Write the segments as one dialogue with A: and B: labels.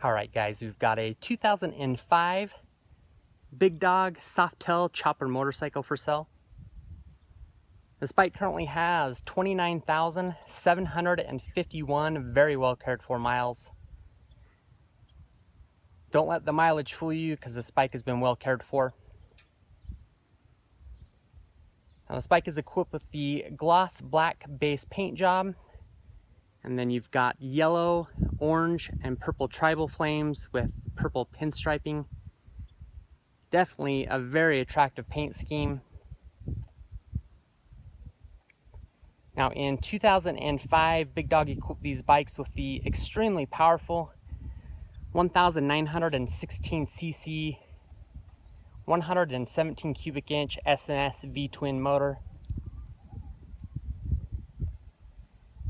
A: Alright guys, we've got a 2005 Bigdog Softail chopper motorcycle for sale. This bike currently has 29,751 very well cared for miles. Don't let the mileage fool you because this bike has been well cared for. Now this bike is equipped with the gloss black base paint job, and then you've got yellow, orange, and purple tribal flames with purple pinstriping. Definitely a very attractive paint scheme. Now in 2005, Bigdog equipped these bikes with the extremely powerful 1916cc 117 cubic inch S&S V-twin motor.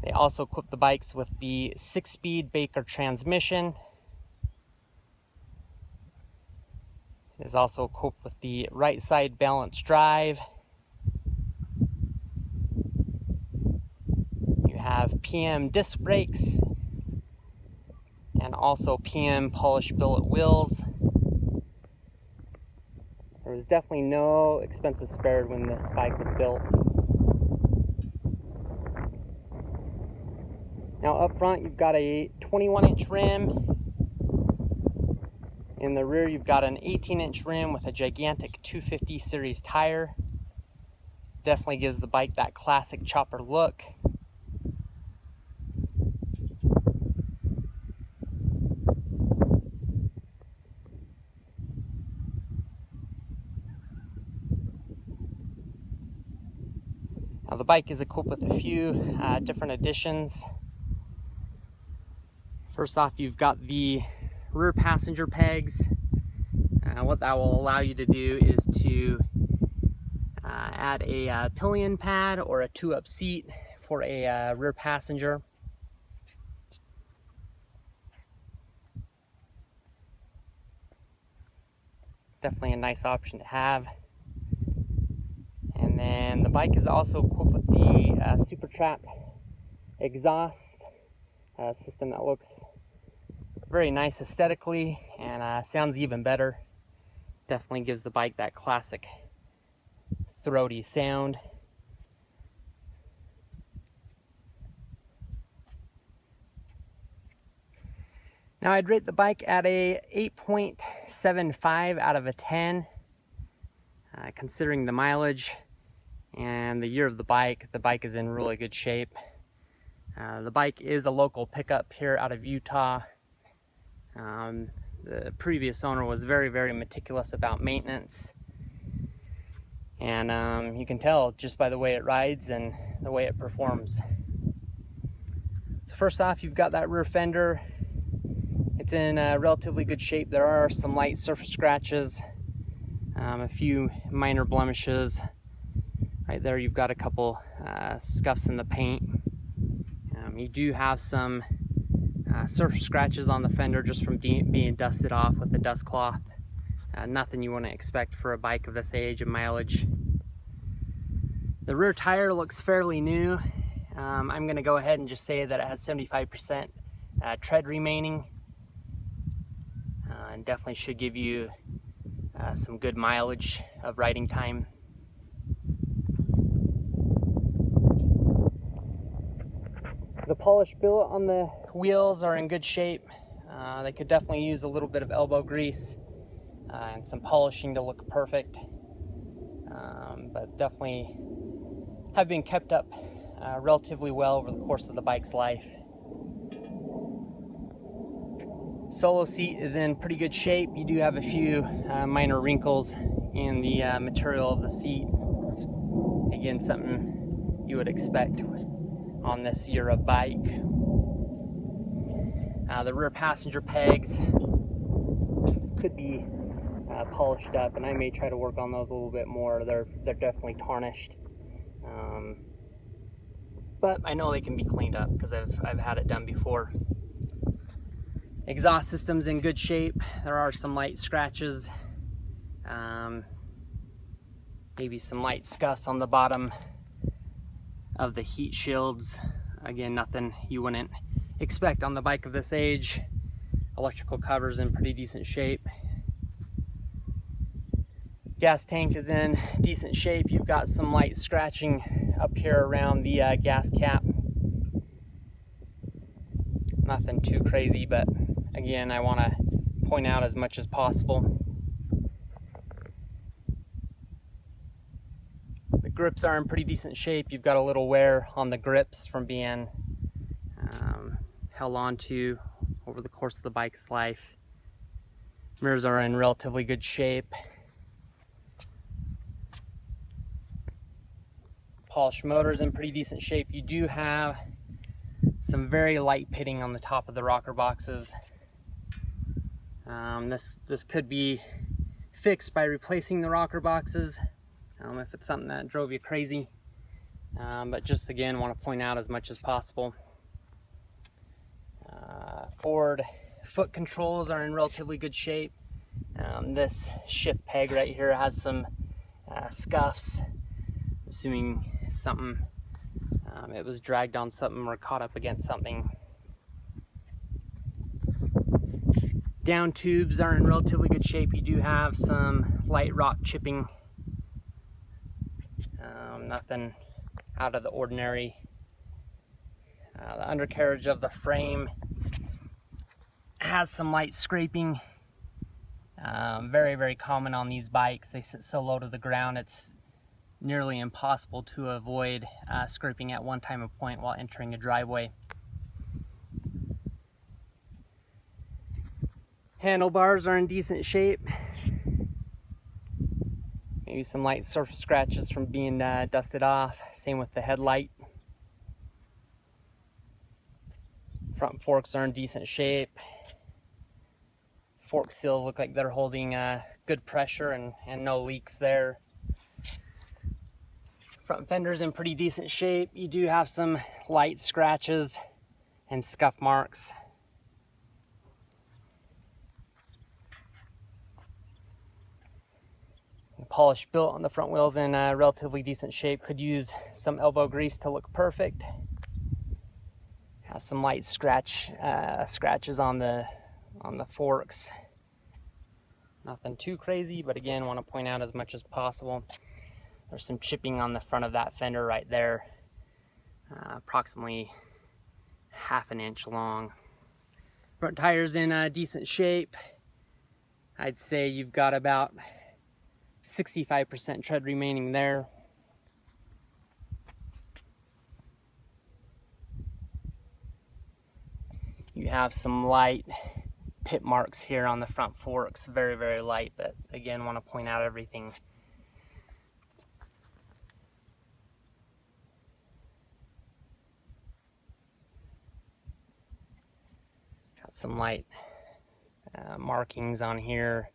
A: They also equipped the bikes with the 6-speed Baker transmission. It is also equipped with the right side balance drive. You have PM disc brakes and also PM polished billet wheels. There was definitely no expenses spared when this bike was built. Now up front you've got a 21-inch rim. In the rear you've got an 18-inch rim with a gigantic 250 series tire. Definitely gives the bike that classic chopper look. Now the bike is equipped with a few different additions. First off, you've got the rear passenger pegs. What that will allow you to do is to add a pillion pad or a two-up seat for a rear passenger. Definitely a nice option to have. And then the bike is also equipped with the Super Trap exhaust system that looks very nice aesthetically and sounds even better. Definitely gives the bike that classic throaty sound. Now I'd rate the bike at a 8.75 out of a 10. Considering the mileage and the year of the bike is in really good shape. The bike is a local pickup here out of Utah. The previous owner was very meticulous about maintenance, and you can tell just by the way it rides and the way it performs. So first off, you've got that rear fender. It's in relatively good shape. There are some light surface scratches, a few minor blemishes. Right there you've got a couple scuffs in the paint. You do have some surface scratches on the fender just from being dusted off with the dust cloth. Nothing you want to expect for a bike of this age and mileage. The rear tire looks fairly new. I'm going to go ahead and just say that it has 75% tread remaining, and definitely should give you some good mileage of riding time. The polished billet on the wheels are in good shape. They could definitely use a little bit of elbow grease and some polishing to look perfect, but definitely have been kept up relatively well over the course of the bike's life. Solo seat is in pretty good shape. You do have a few minor wrinkles in the material of the seat. Again, something you would expect on this year of bike. The rear passenger pegs could be polished up, and I may try to work on those a little bit more. They're definitely tarnished, but I know they can be cleaned up because I've had it done before. Exhaust system's in good shape. There are some light scratches, maybe some light scuffs on the bottom of the heat shields. Again, nothing you wouldn't expect on the bike of this age. Electrical cover's in pretty decent shape. Gas tank is in decent shape. You've got some light scratching up here around the gas cap. Nothing too crazy, but again, I want to point out as much as possible. The grips are in pretty decent shape. You've got a little wear on the grips from being held on to over the course of the bike's life. Mirrors are in relatively good shape. Polished motor's in pretty decent shape. You do have some very light pitting on the top of the rocker boxes. This could be fixed by replacing the rocker boxes if it's something that drove you crazy. But just again, want to point out as much as possible. Forward foot controls are in relatively good shape. This shift peg right here has some scuffs. Assuming something, it was dragged on something or caught up against something. Down tubes are in relatively good shape. You do have some light rock chipping. Nothing out of the ordinary. The undercarriage of the frame has some light scraping. Very, very common on these bikes. They sit so low to the ground, it's nearly impossible to avoid scraping at one time of point while entering a driveway. Handlebars are in decent shape. Maybe some light surface scratches from being dusted off. Same with the headlight. Front forks are in decent shape. Fork seals look like they're holding good pressure and no leaks there. Front fender's in pretty decent shape. You do have some light scratches and scuff marks. The polish built on the front wheels in relatively decent shape. Could use some elbow grease to look perfect. Have some light scratches on the forks. Nothing too crazy, but again, want to point out as much as possible. There's some chipping on the front of that fender right there, approximately ½ inch long. Front tire's in decent shape. I'd say you've got about 65% tread remaining there. You have some light pit marks here on the front forks, very, very light, but again, want to point out everything. Got some light markings on here.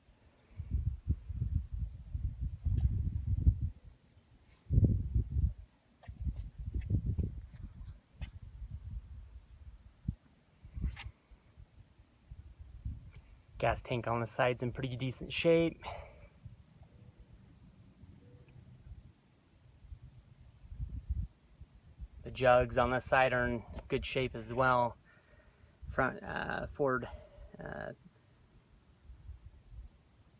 A: Gas tank on the side's in pretty decent shape. The jugs on the side are in good shape as well. Front forward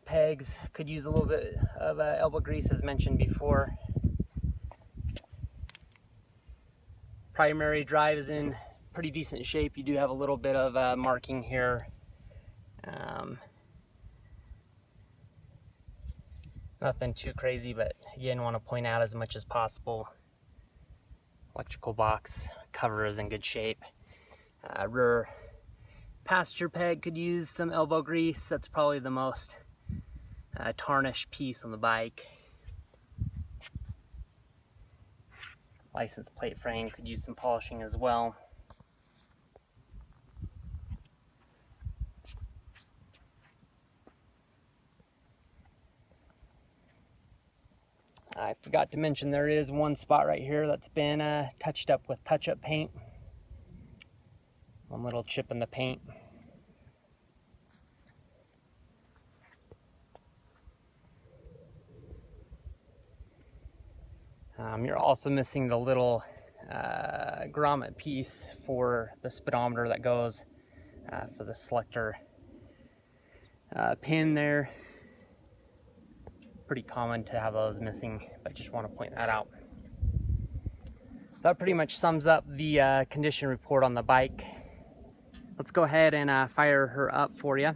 A: pegs could use a little bit of elbow grease, as mentioned before. Primary drive is in pretty decent shape. You do have a little bit of marking here. Nothing too crazy, but again, want to point out as much as possible. Electrical box cover is in good shape. Rear passenger peg could use some elbow grease. That's probably the most tarnished piece on the bike. License plate frame could use some polishing as well. I forgot to mention there is one spot right here that's been touched up with touch-up paint. One little chip in the paint. You're also missing the little grommet piece for the speedometer that goes for the selector pin there. Pretty common to have those missing, but just want to point that out. So that pretty much sums up the condition report on the bike. Let's go ahead and fire her up for you.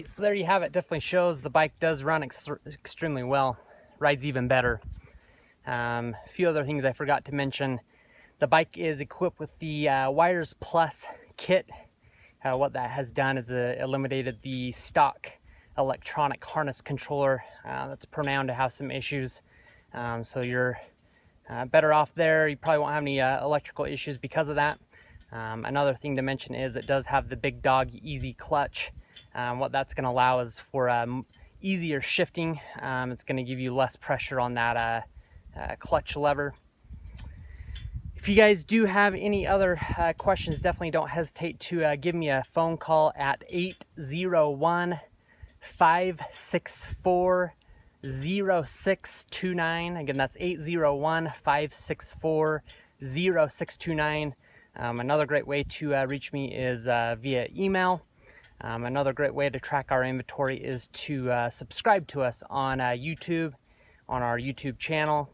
A: right, so there you have it. Definitely shows the bike does run extremely well, rides even better. A few other things I forgot to mention. The bike is equipped with the Wires Plus kit. What that has done is eliminated the stock electronic harness controller that's pronounced to have some issues. So you're better off there. You probably won't have any electrical issues because of that. Another thing to mention is it does have the Bigdog Ez Clutch. What that's going to allow is for easier shifting. It's going to give you less pressure on that clutch lever. If you guys do have any other questions, definitely don't hesitate to give me a phone call at 801-564-0629. Again, that's 801-564-0629. Another great way to reach me is via email. Another great way to track our inventory is to subscribe to us on YouTube, on our YouTube channel.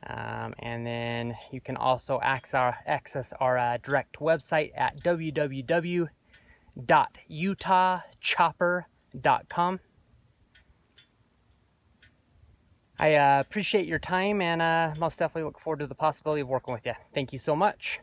A: And then you can also access our direct website at www.utahchopper.com. I appreciate your time and most definitely look forward to the possibility of working with you. Thank you so much.